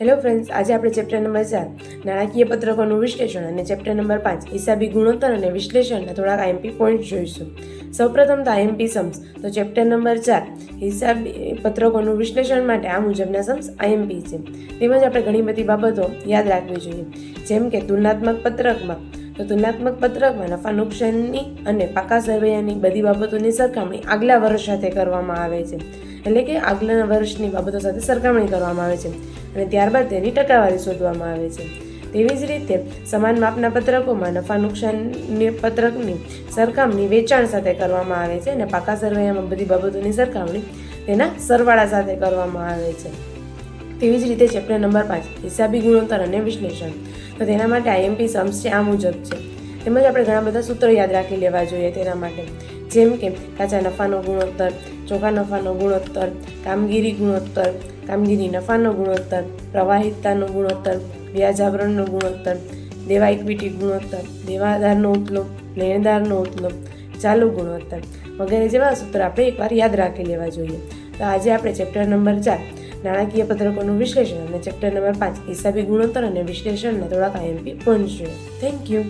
Hello friends, આજે આપણે chapter number 4 નાણાકીય પત્રકોનું વિશ્લેષણ અને ચેપ્ટર નંબર 5 હિસાબી ગુણોત્તર અને વિશ્લેષણના થોડાક આઈએમપી પોઈન્ટ જોઈશું. સૌપ્રથમ તો આઈએમપી સમ્સ. તો ચેપ્ટર નંબર 4 હિસાબી પત્રકોનું વિશ્લેષણ માટે આ મુજબના સમ્સ આઈએમપી છે. તેમજ આપણે ઘણી બધી બાબતો યાદ રાખવી જોઈએ, જેમ કે તુલનાત્મક પત્રકમાં. તો તુલનાત્મક પત્રકમાં નફા નુકસાનની અને પાકા સરવૈયાની બધી બાબતોની સરખામણી આગલા વર્ષ સાથે કરવામાં આવે છે, એટલે કે આગલા વર્ષની બાબતો સાથે સરખામણી કરવામાં આવે છે અને ત્યારબાદ તેની ટકાવારી શોધવામાં આવે છે. તેવી જ રીતે સમાન માપના પત્રકોમાં નફા નુકસાનની પત્રકની સરખામણી વેચાણ સાથે કરવામાં આવે છે અને પાકા સરવૈયામાં બધી બાબતોની સરખામણી તેના સરવાળા સાથે કરવામાં આવે છે. તેવી જ રીતે ચેપ્ટર નંબર 5 હિસાબી ગુણોત્તર અને વિશ્લેષણ. તો તેના માટે આઈએમપી સમ્સ છે આ મુજબ છે. તેમજ આપણે ઘણા બધા સૂત્રો યાદ રાખી લેવા જોઈએ તેના માટે, જેમ કે કાચા નફાનો ગુણોત્તર, ચોખ્ખા નફાનો ગુણોત્તર, કામગીરી ગુણોત્તર, કામગીરી નફાનો ગુણોત્તર, પ્રવાહિતતાનો ગુણોત્તર, વ્યાજ આવરણનો ગુણોત્તર, દેવા ઇક્વિટી ગુણોત્તર, દેવાદારનો ઉથલો, લેણદારનો ઉથલો, ચાલુ ગુણોત્તર વગેરે જેવા સૂત્ર આપણે એકવાર યાદ રાખી લેવા જોઈએ. તો આજે આપણે ચેપ્ટર નંબર 4 નાણાકીય પત્રકોનું વિશ્લેષણ અને ચેપ્ટર નંબર 5 હિસાબી ગુણોત્તર અને વિશ્લેષણના થોડાક આઈએમપી પોઈન્ટ જોઈએ. Thank you.